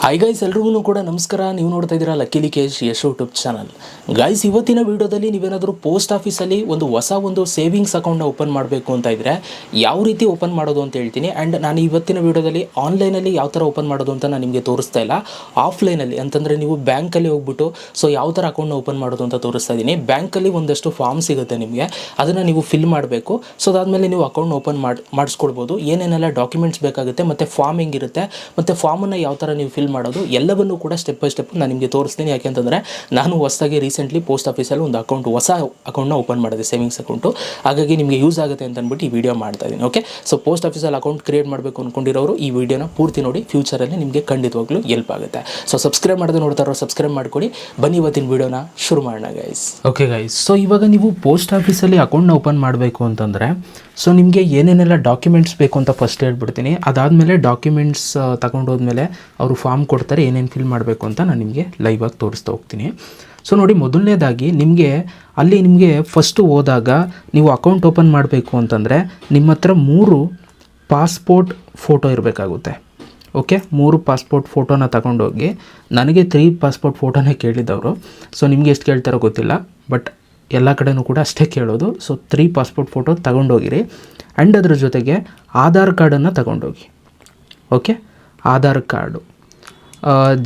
Hi guys, ಎಲ್ರಿಗೂ ಕೂಡ ನಮಸ್ಕಾರ. ನೀವು ನೋಡ್ತಾ ಇದ್ದೀರಾ lucky Likesh YouTube channel. Guys, ಇವತ್ತಿನ ವಿಡಿಯೋದಲ್ಲಿ ನೀವೇನಾದರೂ ಪೋಸ್ಟ್ ಆಫೀಸಲ್ಲಿ ಒಂದು ಸೇವಿಂಗ್ಸ್ ಅಕೌಂಟ್ನ ಓಪನ್ ಮಾಡಬೇಕು ಅಂತ ಇದ್ದರೆ ಯಾವ ರೀತಿ ಓಪನ್ ಮಾಡೋದು ಅಂತ ಹೇಳ್ತೀನಿ. ಆ್ಯಂಡ್ ನಾನು ಇವತ್ತಿನ ವಿಡಿಯೋದಲ್ಲಿ ಆನ್ಲೈನಲ್ಲಿ ಯಾವ ಥರ ಓಪನ್ ಮಾಡೋದು ಅಂತ ನಾನು ನಿಮಗೆ ತೋರಿಸ್ತಾ ಇಲ್ಲ. ಆಫ್ಲೈನಲ್ಲಿ ಅಂತಂದರೆ ನೀವು ಬ್ಯಾಂಕಲ್ಲಿ ಹೋಗ್ಬಿಟ್ಟು ಯಾವ ಥರ ಅಕೌಂಟ್ನ ಓಪನ್ ಮಾಡೋದು ಅಂತ ತೋರಿಸ್ತಾ ಇದ್ದೀನಿ. ಬ್ಯಾಂಕಲ್ಲಿ ಒಂದಷ್ಟು ಫಾರ್ಮ್ ಸಿಗುತ್ತೆ ನಿಮಗೆ, ಅದನ್ನು ನೀವು ಫಿಲ್ ಮಾಡಬೇಕು. ಅದಾದಮೇಲೆ ನೀವು ಅಕೌಂಟ್ ಓಪನ್ ಮಾಡಿಸ್ಕೊಳ್ಬೋದು. ಏನೇನೆಲ್ಲ ಡಾಕ್ಯುಮೆಂಟ್ಸ್ ಬೇಕಾಗುತ್ತೆ ಮತ್ತು ಫಾರ್ಮ್ ಹೆಂಗಿರುತ್ತೆ ಮತ್ತು ಫಾರ್ಮನ್ನು ಯಾವ ಥರ ನೀವು ಫಿಲ್ ಮಾಡೋದು ಎಲ್ಲವನ್ನೂ ಕೂಡ ಸ್ಟೆಪ್ ಬೈ ಸ್ಟೆಪ್ ನಾನು ನಿಮಗೆ ತೋರಿಸ್ತೀನಿ. ಯಾಕೆಂತಂದರೆ ನಾನು ಹೊಸದಾಗಿ ರೀಸೆಂಟ್ಲಿ ಪೋಸ್ಟ್ ಆಫೀಸಲ್ಲಿ ಒಂದು ಹೊಸ ಅಕೌಂಟ್ನ ಓಪನ್ ಮಾಡಿದೆ, ಸೇವಿಂಗ್ಸ್ ಅಕೌಂಟು. ಹಾಗಾಗಿ ನಿಮಗೆ ಯೂಸ್ ಆಗುತ್ತೆ ಅಂತ ಅಂದ್ಬಿಟ್ಟು ಈ ವಿಡಿಯೋ ಮಾಡ್ತಾ ಇದ್ದೀನಿ. ಓಕೆ, ಪೋಸ್ಟ್ ಆಫೀಸಲ್ಲಿ ಅಕೌಂಟ್ ಕ್ರಿಯೇಟ್ ಮಾಡಬೇಕು ಅಂದ್ಕೊಂಡಿರೋರು ಈ ವಿಡಿಯೋನ ಪೂರ್ತಿ ನೋಡಿ, ಫ್ಯೂಚರಲ್ಲಿ ನಿಮಗೆ ಖಂಡಿತವಾಗ್ಲೂ ಹೆಲ್ಪ್ ಆಗುತ್ತೆ. ಸಬ್ಸ್ಕ್ರೈಬ್ ಮಾಡೋದು ನೋಡ್ತಾ ಇರೋ ಸಬ್ಸ್ಕ್ರೈಬ್ ಮಾಡ್ಕೊಳ್ಳಿ. ಬನ್ನಿ ಇವತ್ತಿನ ವಿಡಿಯೋನ ಶುರು ಮಾಡೋಣ ಗೈಸ್. ಓಕೆ ಗೈಸ್, ಇವಾಗ ನೀವು ಪೋಸ್ಟ್ ಆಫೀಸಲ್ಲಿ ಅಕೌಂಟ್ನ ಓಪನ್ ಮಾಡಬೇಕು ಅಂತಂದರೆ ನಿಮಗೆ ಏನೇನೆಲ್ಲ ಡಾಕ್ಯುಮೆಂಟ್ಸ್ ಬೇಕು ಅಂತ ಫಸ್ಟ್ ಹೇಳ್ಬಿಡ್ತೀನಿ. ಅದಾದಮೇಲೆ ಡಾಕ್ಯುಮೆಂಟ್ಸ್ ತಗೊಂಡೋದ್ಮೇಲೆ ಅವರು ಫಾರ್ಮ್ ಕೊಡ್ತಾರೆ, ಏನೇನು ಫಿಲ್ ಮಾಡಬೇಕು ಅಂತ ನಾನು ನಿಮಗೆ ಲೈವಾಗಿ ತೋರಿಸ್ತಾ ಹೋಗ್ತೀನಿ. ನೋಡಿ, ಮೊದಲನೇದಾಗಿ ನಿಮಗೆ ಫಸ್ಟು ಹೋದಾಗ ನೀವು ಅಕೌಂಟ್ ಓಪನ್ ಮಾಡಬೇಕು ಅಂತಂದರೆ ನಿಮ್ಮ ಹತ್ರ 3 ಪಾಸ್ಪೋರ್ಟ್ ಫೋಟೋ ಇರಬೇಕಾಗುತ್ತೆ. ಓಕೆ, 3 ಪಾಸ್ಪೋರ್ಟ್ ಫೋಟೋನ ತಗೊಂಡೋಗಿ, ನನಗೆ 3 ಪಾಸ್ಪೋರ್ಟ್ ಫೋಟೋನೇ ಕೇಳಿದ್ದವರು. ನಿಮಗೆ ಎಷ್ಟು ಕೇಳ್ತಾರೋ ಗೊತ್ತಿಲ್ಲ, ಬಟ್ ಎಲ್ಲ ಕಡೆಯೂ ಕೂಡ ಅಷ್ಟೇ ಕೇಳೋದು. 3 ಪಾಸ್ಪೋರ್ಟ್ ಫೋಟೋ ತಗೊಂಡೋಗಿರಿ. ಆ್ಯಂಡ್ ಅದ್ರ ಜೊತೆಗೆ ಆಧಾರ್ ಕಾರ್ಡನ್ನು ತಗೊಂಡೋಗಿ. ಓಕೆ, ಆಧಾರ್ ಕಾರ್ಡು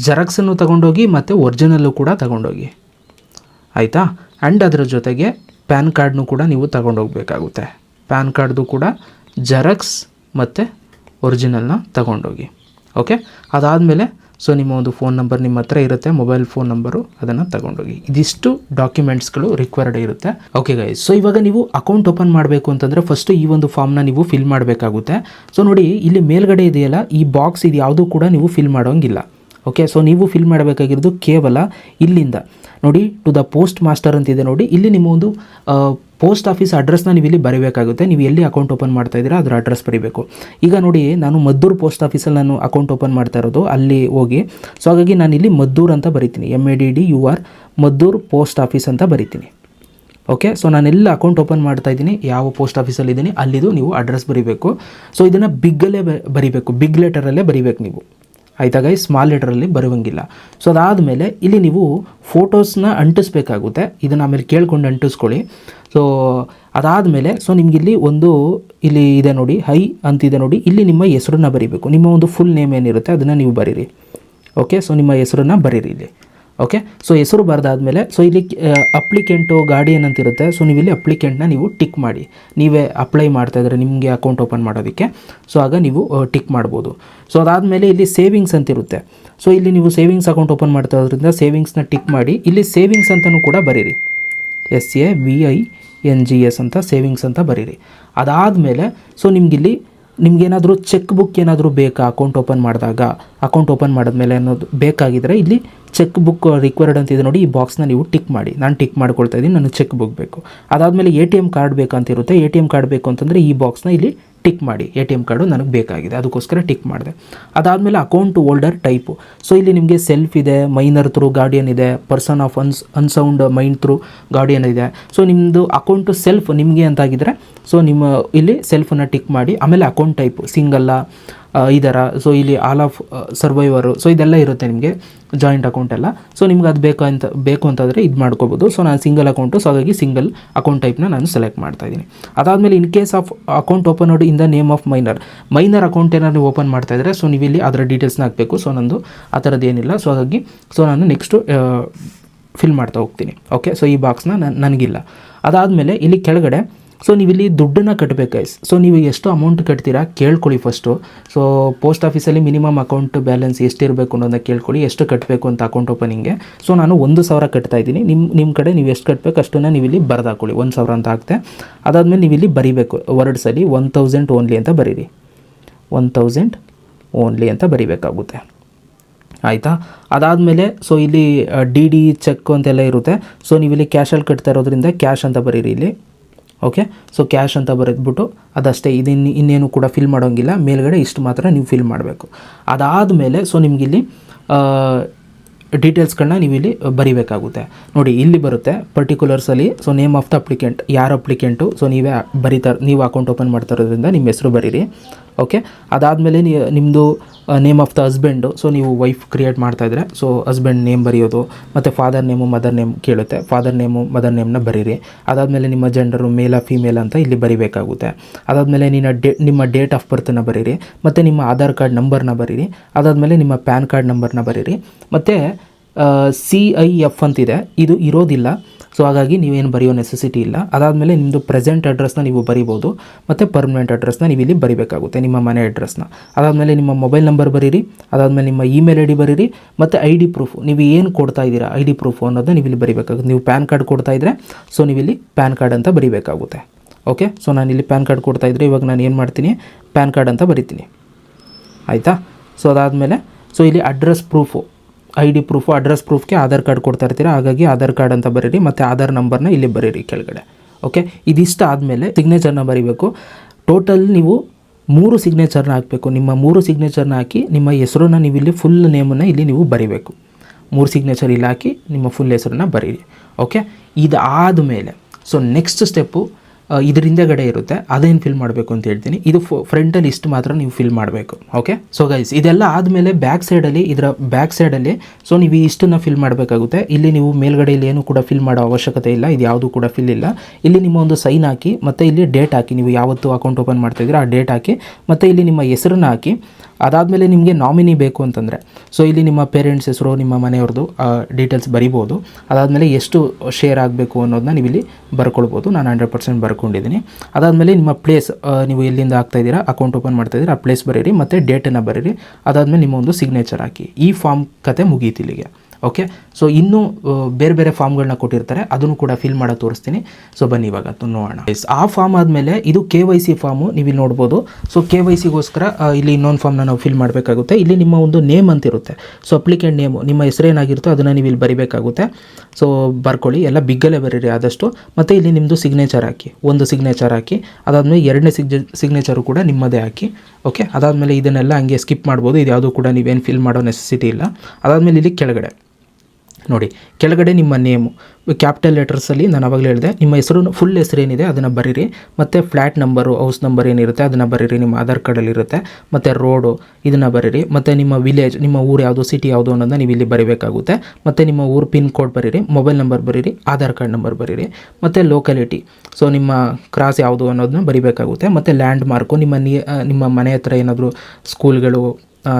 ಜೆರಾಕ್ಸನ್ನು ತಗೊಂಡೋಗಿ ಮತ್ತು ಒರಿಜಿನಲ್ಲು ಕೂಡ ತಗೊಂಡೋಗಿ, ಆಯಿತಾ. ಆ್ಯಂಡ್ ಅದರ ಜೊತೆಗೆ ಪ್ಯಾನ್ ಕಾರ್ಡ್ನು ಕೂಡ ನೀವು ತಗೊಂಡೋಗ್ಬೇಕಾಗುತ್ತೆ. ಪ್ಯಾನ್ ಕಾರ್ಡ್ದು ಕೂಡ ಜೆರಾಕ್ಸ್ ಮತ್ತು ಒರಿಜಿನಲ್ನ ತಗೊಂಡೋಗಿ. ಓಕೆ, ಅದಾದಮೇಲೆ ನಿಮ್ಮ ಒಂದು ಫೋನ್ ನಂಬರ್ ನಿಮ್ಮ ಹತ್ರ ಇರುತ್ತೆ, ಮೊಬೈಲ್ ಫೋನ್ ನಂಬರು, ಅದನ್ನು ತಗೊಂಡೋಗಿ. ಇದಿಷ್ಟು ಡಾಕ್ಯುಮೆಂಟ್ಸ್ಗಳು ರಿಕ್ವೈರ್ಡ್ ಇರುತ್ತೆ. ಓಕೆ ಗೈಸ್, ಇವಾಗ ನೀವು ಅಕೌಂಟ್ ಓಪನ್ ಮಾಡಬೇಕು ಅಂತಂದರೆ ಫಸ್ಟು ಈ ಒಂದು ಫಾರ್ಮ್ನ ನೀವು ಫಿಲ್ ಮಾಡಬೇಕಾಗುತ್ತೆ. ನೋಡಿ, ಇಲ್ಲಿ ಮೇಲ್ಗಡೆ ಇದೆಯಲ್ಲ ಈ ಬಾಕ್ಸ್, ಇದು ಯಾವುದೂ ಕೂಡ ನೀವು ಫಿಲ್ ಮಾಡೋಂಗಿಲ್ಲ. ಓಕೆ, ನೀವು ಫಿಲ್ ಮಾಡಬೇಕಾಗಿರೋದು ಕೇವಲ ಇಲ್ಲಿಂದ ನೋಡಿ, ಟು ದ ಪೋಸ್ಟ್ ಮಾಸ್ಟರ್ ಅಂತಿದೆ ನೋಡಿ, ಇಲ್ಲಿ ನಿಮ್ಮ ಒಂದು ಪೋಸ್ಟ್ ಆಫೀಸ್ ಅಡ್ರೆಸ್ನ ನೀವು ಇಲ್ಲಿ ಬರೀಬೇಕಾಗುತ್ತೆ. ನೀವು ಎಲ್ಲಿ ಅಕೌಂಟ್ ಓಪನ್ ಮಾಡ್ತಾ ಇದ್ದೀರಾ ಅದರ ಅಡ್ರೆಸ್ ಬರೀಬೇಕು. ಈಗ ನೋಡಿ, ನಾನು ಮದ್ದೂರು ಪೋಸ್ಟ್ ಆಫೀಸಲ್ಲಿ ನಾನು ಅಕೌಂಟ್ ಓಪನ್ ಮಾಡ್ತಾ ಇರೋದು, ಅಲ್ಲಿ ಹೋಗಿ ಹಾಗಾಗಿ ನಾನು ಇಲ್ಲಿ ಮದ್ದೂರು ಅಂತ ಬರಿತೀನಿ, MADDUR ಮದ್ದೂರು ಪೋಸ್ಟ್ ಆಫೀಸ್ ಅಂತ ಬರಿತೀನಿ. ಓಕೆ, ನಾನೆಲ್ಲ ಅಕೌಂಟ್ ಓಪನ್ ಮಾಡ್ತಾ ಇದ್ದೀನಿ, ಯಾವ ಪೋಸ್ಟ್ ಆಫೀಸಲ್ಲಿ ಇದ್ದೀನಿ ಅಲ್ಲಿದು ನೀವು ಅಡ್ರೆಸ್ ಬರೀಬೇಕು. ಇದನ್ನು ಬಿಗ್ಗಲ್ಲೇ ಬರೀಬೇಕು, ಬಿಗ್ ಲೆಟರಲ್ಲೇ ಬರೀಬೇಕು ನೀವು, ಆಯಿತಾ ಗೈಸ್, ಸ್ಮಾಲ್ ಲೆಟರಲ್ಲಿ ಬರುವಂಗಿಲ್ಲ. ಅದಾದಮೇಲೆ ಇಲ್ಲಿ ನೀವು ಫೋಟೋಸ್ನ ಅಂಟಿಸ್ಬೇಕಾಗುತ್ತೆ. ಇದನ್ನು ಆಮೇಲೆ ಕೇಳ್ಕೊಂಡು ಅಂಟಿಸ್ಕೊಳ್ಳಿ. ಅದಾದಮೇಲೆ ನಿಮಗಿಲ್ಲಿ ಇಲ್ಲಿ ಇದೆ ನೋಡಿ, ಹೈ ಅಂತಿದೆ ನೋಡಿ, ಇಲ್ಲಿ ನಿಮ್ಮ ಹೆಸರನ್ನ ಬರೀಬೇಕು. ನಿಮ್ಮ ಒಂದು ಫುಲ್ ನೇಮ್ ಏನಿರುತ್ತೆ ಅದನ್ನು ನೀವು ಬರೀರಿ. ಓಕೆ, ನಿಮ್ಮ ಹೆಸರನ್ನ ಬರೀರಿ ಇಲ್ಲಿ. ಓಕೆ, ಹೆಸರು ಬರೆದಾದ್ಮೇಲೆ ಇಲ್ಲಿ ಅಪ್ಲಿಕೆಂಟು ಗಾರ್ಡಿಯನ್ ಅಂತಿರುತ್ತೆ. ನೀವು ಇಲ್ಲಿ ಅಪ್ಲಿಕೆಂಟ್ನ ನೀವು ಟಿಕ್ ಮಾಡಿ, ನೀವೇ ಅಪ್ಲೈ ಮಾಡ್ತಾಯಿದ್ರೆ ನಿಮಗೆ ಅಕೌಂಟ್ ಓಪನ್ ಮಾಡೋದಕ್ಕೆ. ಆಗ ನೀವು ಟಿಕ್ ಮಾಡ್ಬೋದು. ಅದಾದಮೇಲೆ ಇಲ್ಲಿ ಸೇವಿಂಗ್ಸ್ ಅಂತಿರುತ್ತೆ. ಇಲ್ಲಿ ನೀವು ಸೇವಿಂಗ್ಸ್ ಅಕೌಂಟ್ ಓಪನ್ ಮಾಡ್ತಾ ಇರೋದ್ರಿಂದ ಸೇವಿಂಗ್ಸ್ನ ಟಿಕ್ ಮಾಡಿ, ಇಲ್ಲಿ ಸೇವಿಂಗ್ಸ್ ಅಂತಲೂ ಕೂಡ ಬರೀರಿ, SAVINGS ಅಂತ ಸೇವಿಂಗ್ಸ್ ಅಂತ ಬರೀರಿ. ಅದಾದಮೇಲೆ ನಿಮಗೇನಾದರೂ ಚೆಕ್ ಬುಕ್ ಏನಾದರೂ ಬೇಕಾ ಅಕೌಂಟ್ ಓಪನ್ ಮಾಡಿದಾಗ, ಅಕೌಂಟ್ ಓಪನ್ ಮಾಡಿದ್ಮೇಲೆ ಅನ್ನೋದು ಬೇಕಾಗಿದ್ದರೆ ಇಲ್ಲಿ ಚೆಕ್ ಬುಕ್ ರಿಕ್ವೈರ್ಡ್ ಅಂತಿದೆ ನೋಡಿ, ಈ ಬಾಕ್ಸ್ನ ನೀವು ಟಿಕ್ ಮಾಡಿ. ನಾನು ಟಿಕ್ ಮಾಡ್ಕೊಳ್ತಾ ಇದ್ದೀನಿ, ನನಗೆ ಚೆಕ್ ಬುಕ್ ಬೇಕು. ಅದಾದಮೇಲೆ ATM ಕಾರ್ಡ್ ಬೇಕಂತಿರುತ್ತೆ. ATM ಕಾರ್ಡ್ ಬೇಕು ಅಂತಂದರೆ ಈ ಬಾಕ್ಸ್ನ ಇಲ್ಲಿ ಟಿಕ್ ಮಾಡಿ, ATM ಕಾರ್ಡು ನನಗೆ ಬೇಕಾಗಿದೆ, ಅದಕ್ಕೋಸ್ಕರ ಟಿಕ್ ಮಾಡಿದೆ. ಅದಾದಮೇಲೆ ಅಕೌಂಟ್ ಹೋಲ್ಡರ್ ಟೈಪು. ಇಲ್ಲಿ ನಿಮಗೆ ಸೆಲ್ಫ್ ಇದೆ, ಮೈನರ್ ಥ್ರೂ ಗಾರ್ಡಿಯನ್ ಇದೆ, person of unsound mind through guardian ಇದೆ. ನಿಮ್ಮದು ಅಕೌಂಟು ಸೆಲ್ಫ್ ನಿಮಗೆ ಅಂತಾಗಿದ್ದರೆ ನಿಮ್ಮ ಇಲ್ಲಿ ಸೆಲ್ಫನ್ನು ಟಿಕ್ ಮಾಡಿ. ಆಮೇಲೆ ಅಕೌಂಟ್ ಟೈಪು ಸಿಂಗಲ್ಲ, ಇದರ ಇಲ್ಲಿ ಆಲ್ ಆಫ್ ಸರ್ವೈವರು, ಇದೆಲ್ಲ ಇರುತ್ತೆ ನಿಮಗೆ, ಜಾಯಿಂಟ್ ಅಕೌಂಟ್ ಎಲ್ಲ. ನಿಮ್ಗೆ ಅದು ಬೇಕು ಅಂತಂದರೆ ಇದು ಮಾಡ್ಕೋಬೋದು. ನಾನು ಸಿಂಗಲ್ ಅಕೌಂಟು, ಹಾಗಾಗಿ ಸಿಂಗಲ್ ಅಕೌಂಟ್ ಟೈಪ್ನ ನಾನು ಸೆಲೆಕ್ಟ್ ಮಾಡ್ತಾಯಿದ್ದೀನಿ. ಅದಾದಮೇಲೆ in case of account open ನೋಡಿ in the name of minor account ಏನಾದ್ರು ನೀವು ಓಪನ್ ಮಾಡ್ತಾಯಿದ್ರೆ ನೀವು ಇಲ್ಲಿ ಅದರ ಡೀಟೇಲ್ಸ್ನ ಹಾಕಬೇಕು. ನಂದು ಆ ಥರದ್ದು ಏನಿಲ್ಲ. ಹಾಗಾಗಿ ನಾನು ನೆಕ್ಸ್ಟು ಫಿಲ್ ಮಾಡ್ತಾ ಹೋಗ್ತೀನಿ. ಓಕೆ, ಈ ಬಾಕ್ಸ್ನ ನನಗಿಲ್ಲ. ಅದಾದಮೇಲೆ ಇಲ್ಲಿ ಕೆಳಗಡೆ ನೀವಿಲ್ಲಿ ದುಡ್ಡನ್ನು ಕಟ್ಟಬೇಕು ಗೈಸ್. ನೀವು ಎಷ್ಟು ಅಮೌಂಟ್ ಕಟ್ತೀರಾ ಕೇಳ್ಕೊಳ್ಳಿ ಫಸ್ಟು. ಪೋಸ್ಟ್ ಆಫೀಸಲ್ಲಿ ಮಿನಿಮಮ್ ಅಕೌಂಟ್ ಬ್ಯಾಲೆನ್ಸ್ ಎಷ್ಟಿರಬೇಕು ಅನ್ನೋದನ್ನ ಕೇಳ್ಕೊಳ್ಳಿ, ಎಷ್ಟು ಕಟ್ಟಬೇಕು ಅಂತ ಅಕೌಂಟ್ ಓಪನಿಂಗ್ಗೆ. ನಾನು 1,000 ಕಟ್ತಾ ಇದ್ದೀನಿ. ನಿಮ್ಮ ಕಡೆ ನೀವು ಎಷ್ಟು ಕಟ್ಟಬೇಕು ಅಷ್ಟನ್ನು ನೀವು ಇಲ್ಲಿ ಬರೆದು ಹಾಕೊಳ್ಳಿ, 1,000 ಅಂತ ಹಾಕ್ತೆ. ಅದಾದಮೇಲೆ ನೀವು ಇಲ್ಲಿ ಬರೀಬೇಕು ವರ್ಡ್ಸಲ್ಲಿ 1,000 ಓನ್ಲಿ ಅಂತ ಬರೀರಿ, 1,000 ಓನ್ಲಿ ಅಂತ ಬರೀಬೇಕಾಗುತ್ತೆ, ಆಯಿತಾ. ಅದಾದಮೇಲೆ ಇಲ್ಲಿ DD ಚೆಕ್ ಅಂತೆಲ್ಲ ಇರುತ್ತೆ. ನೀವು ಇಲ್ಲಿ ಕ್ಯಾಶಲ್ಲಿ ಕಟ್ತಾ ಇರೋದ್ರಿಂದ ಕ್ಯಾಶ್ ಅಂತ ಬರೀರಿ ಇಲ್ಲಿ. ಓಕೆ, ಕ್ಯಾಶ್ ಅಂತ ಬರೆದ್ಬಿಟ್ಟು ಅದಷ್ಟೇ, ಇನ್ನೇನು ಕೂಡ ಫಿಲ್ ಮಾಡೋಂಗಿಲ್ಲ. ಮೇಲ್ಗಡೆ ಇಷ್ಟು ಮಾತ್ರ ನೀವು ಫಿಲ್ ಮಾಡಬೇಕು. ಅದಾದಮೇಲೆ ನಿಮಗಿಲ್ಲಿ ಡೀಟೇಲ್ಸ್ಗಳನ್ನ ನೀವು ಇಲ್ಲಿ ಬರೀಬೇಕಾಗುತ್ತೆ. ನೋಡಿ, ಇಲ್ಲಿ ಬರುತ್ತೆ ಪರ್ಟಿಕ್ಯುಲರ್ಸಲ್ಲಿ. ನೇಮ್ ಆಫ್ ದ ಅಪ್ಲಿಕೆಂಟ್, ಯಾರು ಅಪ್ಲಿಕೆಂಟು, ನೀವು ಅಕೌಂಟ್ ಓಪನ್ ಮಾಡ್ತಾ ಇರೋದ್ರಿಂದ ನಿಮ್ಮ ಹೆಸರು ಬರೀರಿ. ಓಕೆ. ಅದಾದಮೇಲೆ ನಿಮ್ಮದು name of the husband, so ನೀವು ವೈಫ್ ಕ್ರಿಯೇಟ್ ಮಾಡ್ತಾಯಿದ್ರೆ ಸೊ ಹಸ್ಬೆಂಡ್ ನೇಮ್ ಬರೆಯೋದು, ಮತ್ತು ಫಾದರ್ ನೇಮು ಮದರ್ ನೇಮ್ ಕೇಳುತ್ತೆ, ಫಾದರ್ ನೇಮು ಮದರ್ ನೇಮ್ನ ಬರೀರಿ. ಅದಾದಮೇಲೆ ನಿಮ್ಮ ಜೆಂಡರು ಮೇಲ ಫೀಮೇಲ್ ಅಂತ ಇಲ್ಲಿ ಬರಿಬೇಕಾಗುತ್ತೆ. ಅದಾದಮೇಲೆ ನಿಮ್ಮ ಡೇಟ್ ಆಫ್ ಬರ್ತನ್ನ ಬರೀರಿ, ಮತ್ತು ನಿಮ್ಮ ಆಧಾರ್ ಕಾರ್ಡ್ ನಂಬರ್ನ ಬರೀರಿ. ಅದಾದಮೇಲೆ ನಿಮ್ಮ ಪ್ಯಾನ್ ಕಾರ್ಡ್ ನಂಬರ್ನ ಬರೀರಿ. ಮತ್ತು CIF ಅಂತಿದೆ, ಇದು ಇರೋದಿಲ್ಲ, ಸೊ ಹಾಗಾಗಿ ನೀವೇನು ಬರೆಯೋ ನೆಸೆಸಿಟಿ ಇಲ್ಲ. ಅದಾದಮೇಲೆ ನಿಮ್ಮದು ಪ್ರೆಸೆಂಟ್ ಅಡ್ರೆಸ್ನ ನೀವು ಬರಿಬೋದು, ಮತ್ತು ಪರ್ಮನೆಂಟ್ ಅಡ್ರೆಸ್ನ ನೀವು ಇಲ್ಲಿ ಬರಿಬೇಕಾಗುತ್ತೆ, ನಿಮ್ಮ ಮನೆ ಅಡ್ರೆಸ್ನ. ಅದಾದಮೇಲೆ ನಿಮ್ಮ ಮೊಬೈಲ್ ನಂಬರ್ ಬರೀರಿ. ಅದಾದಮೇಲೆ ನಿಮ್ಮ ಇಮೇಲ್ ID ಬರೀರಿ, ಮತ್ತು ID ಪ್ರೂಫ್ ನೀವು ಏನು ಕೊಡ್ತಾ ಇದ್ದೀರಾ ID ಪ್ರೂಫ್ ಅನ್ನೋದನ್ನ ನೀವು ಇಲ್ಲಿ ಬರಿಬೇಕಾಗುತ್ತೆ. ನೀವು ಪ್ಯಾನ್ ಕಾರ್ಡ್ ಕೊಡ್ತಾ ಇದ್ದರೆ ಸೊ ನೀವು ಇಲ್ಲಿ ಪ್ಯಾನ್ ಕಾರ್ಡ್ ಅಂತ ಬರಿಬೇಕಾಗುತ್ತೆ. ಓಕೆ. ಸೊ ನಾನು ಇಲ್ಲಿ ಪ್ಯಾನ್ ಕಾರ್ಡ್ ಕೊಡ್ತಾ ಇದ್ದರೆ ಇವಾಗ ನಾನು ಏನು ಮಾಡ್ತೀನಿ, ಪ್ಯಾನ್ ಕಾರ್ಡ್ ಅಂತ ಬರಿತೀನಿ, ಆಯಿತಾ. ಸೊ ಅದಾದಮೇಲೆ ಸೊ ಇಲ್ಲಿ address proof, ID proof, address ಪ್ರೂಫ್ಗೆ ಆಧಾರ್ ಕಾರ್ಡ್ ಕೊಡ್ತಾ ಇರ್ತೀರಾ, ಹಾಗಾಗಿ ಆಧಾರ್ ಕಾರ್ಡ್ ಅಂತ ಬರೀರಿ, ಮತ್ತು ಆಧಾರ್ ನಂಬರ್ನ ಇಲ್ಲಿ ಬರೀರಿ ಕೆಳಗಡೆ. ಓಕೆ. ಇದಿಷ್ಟು ಆದಮೇಲೆ ಸಿಗ್ನೇಚರ್ನ ಬರೀಬೇಕು. ಟೋಟಲ್ ನೀವು 3 ಸಿಗ್ನೇಚರ್ನ ಹಾಕಬೇಕು. ನಿಮ್ಮ 3 ಸಿಗ್ನೇಚರ್ನ ಹಾಕಿ ನಿಮ್ಮ ಹೆಸರನ್ನ ನೀವು ಇಲ್ಲಿ ಫುಲ್ ನೇಮನ್ನು ಇಲ್ಲಿ ನೀವು ಬರೀಬೇಕು. 3 ಸಿಗ್ನೇಚರ್ ಇಲ್ಲಿ ಹಾಕಿ ನಿಮ್ಮ ಫುಲ್ ಹೆಸರನ್ನ ಬರೀರಿ. ಓಕೆ. ಇದಾದಮೇಲೆ ಸೊ ನೆಕ್ಸ್ಟ್ ಸ್ಟೆಪ್ಪು ಇದರಿಂದಗಡೆ ಇರುತ್ತೆ, ಅದೇನು ಫಿಲ್ ಮಾಡಬೇಕು ಅಂತ ಹೇಳ್ತೀನಿ. ಇದು ಫ್ರಂಟಲ್ಲಿ ಇಷ್ಟು ಮಾತ್ರ ನೀವು ಫಿಲ್ ಮಾಡಬೇಕು. ಓಕೆ. ಸೊ ಗೈಸ್ ಇದೆಲ್ಲ ಆದಮೇಲೆ ಬ್ಯಾಕ್ ಸೈಡಲ್ಲಿ ಸೊ ನೀವು ಇಷ್ಟನ್ನು ಫಿಲ್ ಮಾಡಬೇಕಾಗುತ್ತೆ. ಇಲ್ಲಿ ನೀವು ಮೇಲ್ಗಡೆಯಲ್ಲಿ ಏನು ಕೂಡ ಫಿಲ್ ಮಾಡೋ ಅವಶ್ಯಕತೆ ಇಲ್ಲ, ಇದು ಯಾವುದು ಕೂಡ ಫಿಲ್ ಇಲ್ಲ. ಇಲ್ಲಿ ನಿಮ್ಮ ಒಂದು ಸೈನ್ ಹಾಕಿ, ಮತ್ತು ಇಲ್ಲಿ ಡೇಟ್ ಹಾಕಿ, ನೀವು ಯಾವತ್ತು ಅಕೌಂಟ್ ಓಪನ್ ಮಾಡ್ತಾಯಿದ್ದೀರಾ ಆ ಡೇಟ್ ಹಾಕಿ, ಮತ್ತು ಇಲ್ಲಿ ನಿಮ್ಮ ಹೆಸರನ್ನ ಹಾಕಿ. ಅದಾದಮೇಲೆ ನಿಮಗೆ ನಾಮಿನಿ ಬೇಕು ಅಂತಂದರೆ ಸೊ ಇಲ್ಲಿ ನಿಮ್ಮ ಪೇರೆಂಟ್ಸ್ ಹೆಸರು, ನಿಮ್ಮ ಮನೆಯವ್ರದ್ದು ಡೀಟೇಲ್ಸ್ ಬರಿಬೋದು. ಅದಾದಮೇಲೆ ಎಷ್ಟು ಶೇರ್ ಆಗಬೇಕು ಅನ್ನೋದನ್ನ ನೀವು ಇಲ್ಲಿ ಬರ್ಕೊಳ್ಬೋದು. ನಾನು 100% ಬರ್ಕೊಂಡಿದ್ದೀನಿ. ಅದಾದಮೇಲೆ ನಿಮ್ಮ ಪ್ಲೇಸ್, ನೀವು ಎಲ್ಲಿಂದ ಆಗ್ತಾಯಿದ್ದೀರಾ ಅಕೌಂಟ್ ಓಪನ್ ಮಾಡ್ತಾಯಿದ್ದೀರಾ ಆ ಪ್ಲೇಸ್ ಬರೀರಿ, ಮತ್ತು ಡೇಟನ್ನು ಬರೀರಿ. ಅದಾದಮೇಲೆ ನಿಮ್ಮ ಒಂದು ಸಿಗ್ನೇಚರ್ ಹಾಕಿ. ಈ ಫಾರ್ಮ್ ಕತೆ ಮುಗೀತು ಇಲ್ಲಿಗೆ. ಓಕೆ. ಸೊ ಇನ್ನೂ ಬೇರೆ ಬೇರೆ ಫಾರ್ಮ್ಗಳನ್ನ ಕೊಟ್ಟಿರ್ತಾರೆ, ಅದನ್ನು ಕೂಡ ಫಿಲ್ ಮಾಡೋ ತೋರಿಸ್ತೀನಿ. ಸೊ ಬನ್ನಿ ಇವಾಗ ನೋಡೋಣ. ಆ ಫಾರ್ಮ್ ಆದಮೇಲೆ ಇದು KYC ಫಾರ್ಮು, ನೀವು ಇಲ್ಲಿ ನೋಡ್ಬೋದು. ಸೊ KYCಗೋಸ್ಕರ ಇಲ್ಲಿ ಇನ್ನೊಂದು ಫಾರ್ಮ್ನ ನಾವು ಫಿಲ್ ಮಾಡಬೇಕಾಗುತ್ತೆ. ಇಲ್ಲಿ ನಿಮ್ಮ ಒಂದು ನೇಮ್ ಅಂತಿರುತ್ತೆ, ಸೊ ಅಪ್ಲಿಕೆಂಟ್ ನೇಮು, ನಿಮ್ಮ ಹೆಸರೇನಾಗಿರುತ್ತೋ ಅದನ್ನು ನೀವು ಇಲ್ಲಿ ಬರಿಬೇಕಾಗುತ್ತೆ. ಸೊ ಬರ್ಕೊಳ್ಳಿ, ಎಲ್ಲ ಬಿಗ್ಗಲ್ಲೇ ಬರೀರಿ ಆದಷ್ಟು. ಮತ್ತು ಇಲ್ಲಿ ನಿಮ್ಮದು ಸಿಗ್ನೇಚರ್ ಹಾಕಿ, ಒಂದು ಸಿಗ್ನೇಚರ್ ಹಾಕಿ. ಅದಾದಮೇಲೆ ಎರಡನೇ ಸಿಗ್ನೇಚರು ಕೂಡ ನಿಮ್ಮದೇ ಹಾಕಿ. ಓಕೆ. ಅದಾದಮೇಲೆ ಇದನ್ನೆಲ್ಲ ಹಂಗೆ ಸ್ಕಿಪ್ ಮಾಡ್ಬೋದು, ಇದು ಯಾವುದೂ ಕೂಡ ನೀವೇನು ಫಿಲ್ ಮಾಡೋ ನೆಸೆಸಿಟಿ ಇಲ್ಲ. ಅದಾದಮೇಲೆ ಇಲ್ಲಿ ಕೆಳಗಡೆ ನೋಡಿ, ಕೆಳಗಡೆ ನಿಮ್ಮ ನೇಮು ಕ್ಯಾಪಿಟಲ್ ಲೆಟರ್ಸಲ್ಲಿ ನಾನು ಆವಾಗಲೇ ಹೇಳಿದೆ, ನಿಮ್ಮ ಹೆಸರು ಫುಲ್ ಹೆಸರು ಏನಿದೆ ಅದನ್ನು ಬರೀರಿ, ಮತ್ತು ಫ್ಲ್ಯಾಟ್ ನಂಬರು, ಹೌಸ್ ನಂಬರ್ ಏನಿರುತ್ತೆ ಅದನ್ನು ಬರೀರಿ, ನಿಮ್ಮ ಆಧಾರ್ ಕಾರ್ಡಲ್ಲಿ ಇರುತ್ತೆ, ಮತ್ತು ರೋಡು ಇದನ್ನು ಬರೀರಿ, ಮತ್ತು ನಿಮ್ಮ ವಿಲೇಜ್, ನಿಮ್ಮ ಊರು ಯಾವುದು, ಸಿಟಿ ಯಾವುದು ಅನ್ನೋದನ್ನ ನೀವು ಇಲ್ಲಿ ಬರೀಬೇಕಾಗುತ್ತೆ. ಮತ್ತು ನಿಮ್ಮ ಊರು ಪಿನ್ ಕೋಡ್ ಬರೀರಿ, ಮೊಬೈಲ್ ನಂಬರ್ ಬರೀರಿ, ಆಧಾರ್ ಕಾರ್ಡ್ ನಂಬರ್ ಬರೀರಿ, ಮತ್ತು ಲೋಕಲಿಟಿ, ಸೊ ನಿಮ್ಮ ಕ್ರಾಸ್ ಯಾವುದು ಅನ್ನೋದನ್ನ ಬರೀಬೇಕಾಗುತ್ತೆ. ಮತ್ತು ಲ್ಯಾಂಡ್ ಮಾರ್ಕು, ನಿಮ್ಮ ಮನೆ ಹತ್ರ ಏನಾದರೂ ಸ್ಕೂಲ್ಗಳು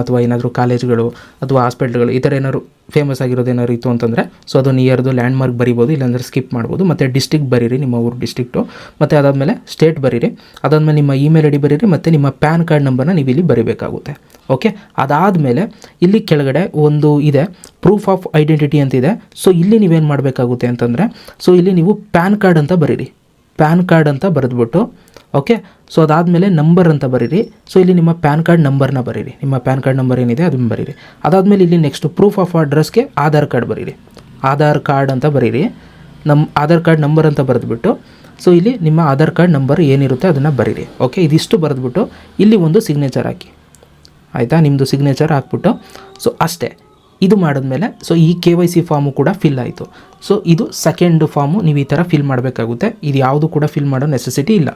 ಅಥವಾ ಏನಾದರೂ ಕಾಲೇಜ್ಗಳು ಅಥವಾ ಹಾಸ್ಪಿಟ್ಲ್ಗಳು ಈ ಥರ ಏನಾದ್ರು ಫೇಮಸ್ ಆಗಿರೋದು ಏನಾದ್ರು ಇತ್ತು ಅಂತಂದರೆ ಸೊ ಅದು ನಿಯರ್ದು ಲ್ಯಾಂಡ್ ಮಾರ್ಕ್ ಬರಿಬೋದು, ಇಲ್ಲಾಂದರೆ ಸ್ಕಿಪ್ ಮಾಡ್ಬೋದು. ಮತ್ತು ಡಿಸ್ಟ್ರಿಕ್ಟ್ ಬರೀರಿ, ನಿಮ್ಮ ಊರು ಡಿಸ್ಟ್ರಿಕ್ಟು. ಮತ್ತು ಅದಾದಮೇಲೆ ಸ್ಟೇಟ್ ಬರೀರಿ. ಅದಾದಮೇಲೆ ನಿಮ್ಮ ಇಮೇಲ್ ID ಬರೀರಿ, ಮತ್ತು ನಿಮ್ಮ ಪ್ಯಾನ್ ಕಾರ್ಡ್ ನಂಬರ್ನ ನೀವು ಇಲ್ಲಿ ಬರೀಬೇಕಾಗುತ್ತೆ. ಓಕೆ. ಅದಾದಮೇಲೆ ಇಲ್ಲಿ ಕೆಳಗಡೆ ಒಂದು ಇದೆ ಪ್ರೂಫ್ ಆಫ್ ಐಡೆಂಟಿಟಿ ಅಂತಿದೆ. ಸೊ ಇಲ್ಲಿ ನೀವೇನು ಮಾಡಬೇಕಾಗುತ್ತೆ ಅಂತಂದರೆ ಸೊ ಇಲ್ಲಿ ನೀವು ಪ್ಯಾನ್ ಕಾರ್ಡ್ ಅಂತ ಬರೀರಿ, ಪ್ಯಾನ್ ಕಾರ್ಡ್ ಅಂತ ಬರೆದ್ಬಿಟ್ಟು ಓಕೆ. ಸೊ ಅದಾದಮೇಲೆ ನಂಬರ್ ಅಂತ ಬರೀರಿ. ಸೊ ಇಲ್ಲಿ ನಿಮ್ಮ ಪ್ಯಾನ್ ಕಾರ್ಡ್ ನಂಬರ್ನ ಬರೀರಿ, ನಿಮ್ಮ ಪ್ಯಾನ್ ಕಾರ್ಡ್ ನಂಬರ್ ಏನಿದೆ ಅದನ್ನು ಬರೀರಿ. ಅದಾದಮೇಲೆ ಇಲ್ಲಿ ನೆಕ್ಸ್ಟ್ ಪ್ರೂಫ್ ಆಫ್ ಅಡ್ರೆಸ್ಗೆ ಆಧಾರ್ ಕಾರ್ಡ್ ಬರೀರಿ, ಆಧಾರ್ ಕಾರ್ಡ್ ಅಂತ ಬರೀರಿ, ನಮ್ಮ ಆಧಾರ್ ಕಾರ್ಡ್ ನಂಬರ್ ಅಂತ ಬರೆದ್ಬಿಟ್ಟು ಸೊ ಇಲ್ಲಿ ನಿಮ್ಮ ಆಧಾರ್ ಕಾರ್ಡ್ ನಂಬರ್ ಏನಿರುತ್ತೆ ಅದನ್ನು ಬರೀರಿ. ಓಕೆ. ಇದಿಷ್ಟು ಬರೆದ್ಬಿಟ್ಟು ಇಲ್ಲಿ ಒಂದು ಸಿಗ್ನೇಚರ್ ಹಾಕಿ, ಆಯಿತಾ. ನಿಮ್ಮದು ಸಿಗ್ನೇಚರ್ ಹಾಕ್ಬಿಟ್ಟು ಸೊ ಅಷ್ಟೇ. ಇದು ಮಾಡಿದ್ಮೇಲೆ ಸೊ ಈ KYC ಫಾರ್ಮು ಕೂಡ ಫಿಲ್ ಆಯಿತು. ಸೊ ಇದು ಸೆಕೆಂಡ್ ಫಾರ್ಮು, ನೀವು ಈ ಥರ ಫಿಲ್ ಮಾಡಬೇಕಾಗುತ್ತೆ. ಇದು ಯಾವುದು ಕೂಡ ಫಿಲ್ ಮಾಡೋ ನೆಸೆಸಿಟಿ ಇಲ್ಲ.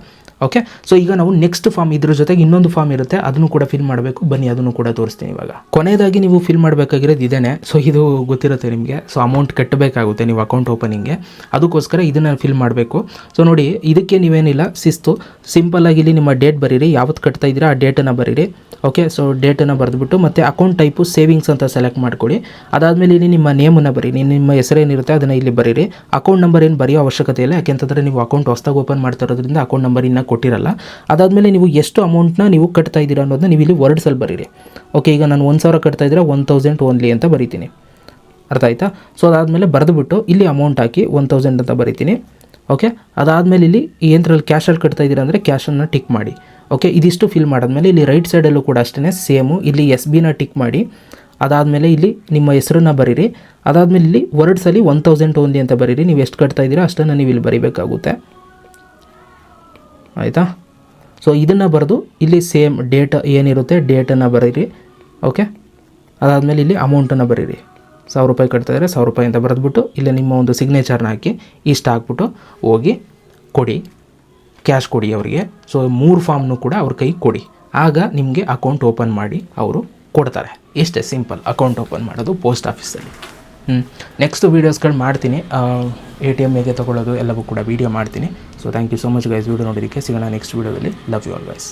ಓಕೆ. ಸೊ ಈಗ ನಾವು ನೆಕ್ಸ್ಟ್ ಫಾರ್ಮ್, ಇದ್ರ ಜೊತೆಗೆ ಇನ್ನೊಂದು ಫಾರ್ಮ್ ಇರುತ್ತೆ, ಅದನ್ನು ಕೂಡ ಫಿಲ್ ಮಾಡಬೇಕು. ಬನ್ನಿ ಅದನ್ನು ಕೂಡ ತೋರಿಸ್ತೀನಿ ಇವಾಗ. ಕೊನೆಯದಾಗಿ ನೀವು ಫಿಲ್ ಮಾಡಬೇಕಾಗಿರೋದು ಇದೇನೆ. ಸೊ ಇದು ಗೊತ್ತಿರುತ್ತೆ ನಿಮಗೆ. ಸೊ ಅಮೌಂಟ್ ಕಟ್ಟಬೇಕಾಗುತ್ತೆ ನೀವು ಅಕೌಂಟ್ ಓಪನಿಂಗ್ಗೆ, ಅದಕ್ಕೋಸ್ಕರ ಇದನ್ನು ಫಿಲ್ ಮಾಡಬೇಕು. ಸೊ ನೋಡಿ, ಇದಕ್ಕೆ ನೀವೇನಿಲ್ಲ ಶಿಸ್ತು, ಸಿಂಪಲ್ಲಾಗಿ ಇಲ್ಲಿ ನಿಮ್ಮ ಡೇಟ್ ಬರೀರಿ, ಯಾವತ್ತು ಕಟ್ತಾ ಇದ್ದೀರಾ ಆ ಡೇಟನ್ನು ಬರೀರಿ. ಓಕೆ. ಸೊ ಡೇಟನ್ನು ಬರೆದ್ಬಿಟ್ಟು ಮತ್ತು ಅಕೌಂಟ್ ಟೈಪು ಸೇವಿಂಗ್ಸ್ ಅಂತ ಸೆಲೆಕ್ಟ್ ಮಾಡ್ಕೊಳ್ಳಿ. ಅದಾದಮೇಲೆ ಇಲ್ಲಿ ನಿಮ್ಮ ನೇಮನ್ನು ಬರೀರಿ, ನಿಮ್ಮ ಹೆಸರೇನಿರುತ್ತೆ ಅದನ್ನು ಇಲ್ಲಿ ಬರೀರಿ. ಅಕೌಂಟ್ ನಂಬರ್ ಏನು ಬರೆಯೋ ಅವಶ್ಯಕತೆ ಇಲ್ಲ, ಯಾಕೆಂತಂದರೆ ನೀವು ಅಕೌಂಟ್ ಹೊಸದಾಗಿ ಓಪನ್ ಮಾಡ್ತಾ ಇರೋದ್ರಿಂದ ಅಕೌಂಟ್ ನಂಬರ್ ಇನ್ನೂ ಕೊಟ್ಟಿರಲ್ಲ. ಅದಾದಮೇಲೆ ನೀವು ಎಷ್ಟು ಅಮೌಂಟ್ನ ನೀವು ಕಟ್ತಾ ಇದ್ದೀರಾ ಅನ್ನೋದನ್ನ ನೀವು ಇಲ್ಲಿ ವರ್ಡ್ಸಲ್ಲಿ ಬರೀರಿ. ಓಕೆ. ಈಗ ನಾನು 1000 ಕಟ್ತಾ ಇದ್ದರೆ 1000 ಓನ್ಲಿ ಅಂತ ಬರೀತೀನಿ, ಅರ್ಥ ಆಯಿತಾ. ಸೊ ಅದಾದಮೇಲೆ ಬರೆದುಬಿಟ್ಟು ಇಲ್ಲಿ ಅಮೌಂಟ್ ಹಾಕಿ 1000 ಅಂತ ಬರೀತೀನಿ. ಓಕೆ. ಅದಾದಮೇಲೆ ಇಲ್ಲಿ ಏನರಲ್ಲಿ ಕ್ಯಾಶಲ್ಲಿ ಕಟ್ತಾ ಇದ್ದೀರಾ ಅಂದರೆ ಕ್ಯಾಶನ್ನು ಟಿಕ್ ಮಾಡಿ. ಓಕೆ. ಇದಿಷ್ಟು ಫಿಲ್ ಮಾಡಿದ್ಮೇಲೆ ಇಲ್ಲಿ ರೈಟ್ ಸೈಡಲ್ಲೂ ಕೂಡ ಅಷ್ಟೇ ಸೇಮು, ಇಲ್ಲಿ SBನ ಟಿಕ್ ಮಾಡಿ. ಅದಾದಮೇಲೆ ಇಲ್ಲಿ ನಿಮ್ಮ ಹೆಸರನ್ನ ಬರೀರಿ. ಅದಾದಮೇಲೆ ಇಲ್ಲಿ ವರ್ಡ್ಸಲ್ಲಿ 1000 ಓನ್ಲಿ ಅಂತ ಬರೀರಿ. ನೀವು ಎಷ್ಟು ಕಟ್ತಾ ಇದ್ದೀರಾ ಅಷ್ಟನ್ನು ನೀವು ಇಲ್ಲಿ ಬರೀಬೇಕಾಗುತ್ತೆ, ಆಯಿತಾ. ಸೊ ಇದನ್ನು ಬರೆದು ಇಲ್ಲಿ ಸೇಮ್ ಡೇಟ್ ಏನಿರುತ್ತೆ ಡೇಟನ್ನು ಬರೀರಿ. ಓಕೆ. ಅದಾದಮೇಲೆ ಇಲ್ಲಿ ಅಮೌಂಟನ್ನು ಬರೀರಿ, 1000 ರೂಪಾಯಿ ಕಟ್ತಾ ಇದ್ದರೆ 1000 ರೂಪಾಯಿ ಅಂತ ಬರೆದ್ಬಿಟ್ಟು ಇಲ್ಲಿ ನಿಮ್ಮ ಒಂದು ಸಿಗ್ನೇಚರ್ನ ಹಾಕಿ ಇಷ್ಟು ಹಾಕ್ಬಿಟ್ಟು ಹೋಗಿ ಕೊಡಿ, ಕ್ಯಾಶ್ ಕೊಡಿ ಅವರಿಗೆ. ಸೊ 3 ಫಾರ್ಮ್ನು ಕೂಡ ಅವ್ರ ಕೈಗೆ ಕೊಡಿ, ಆಗ ನಿಮಗೆ ಅಕೌಂಟ್ ಓಪನ್ ಮಾಡಿ ಅವರು ಕೊಡ್ತಾರೆ. ಇಷ್ಟೇ ಸಿಂಪಲ್, ಅಕೌಂಟ್ ಓಪನ್ ಮಾಡೋದು ಪೋಸ್ಟ್ ಆಫೀಸಲ್ಲಿ. ನೆಕ್ಸ್ಟ್ ವೀಡಿಯೋಸ್ಗಳು ಮಾಡ್ತೀನಿ, ATM ಹೇಗೆ ತೊಗೊಳ್ಳೋದು ಎಲ್ಲವೂ ಕೂಡ ವೀಡಿಯೋ ಮಾಡ್ತೀನಿ. So thank you so much guys, video ನೋಡೋದಕ್ಕೆ. ಸಿಗೋಣ ನೆಕ್ಸ್ಟ್ ವೀಡಿಯೋದಲ್ಲಿ. Love you all guys.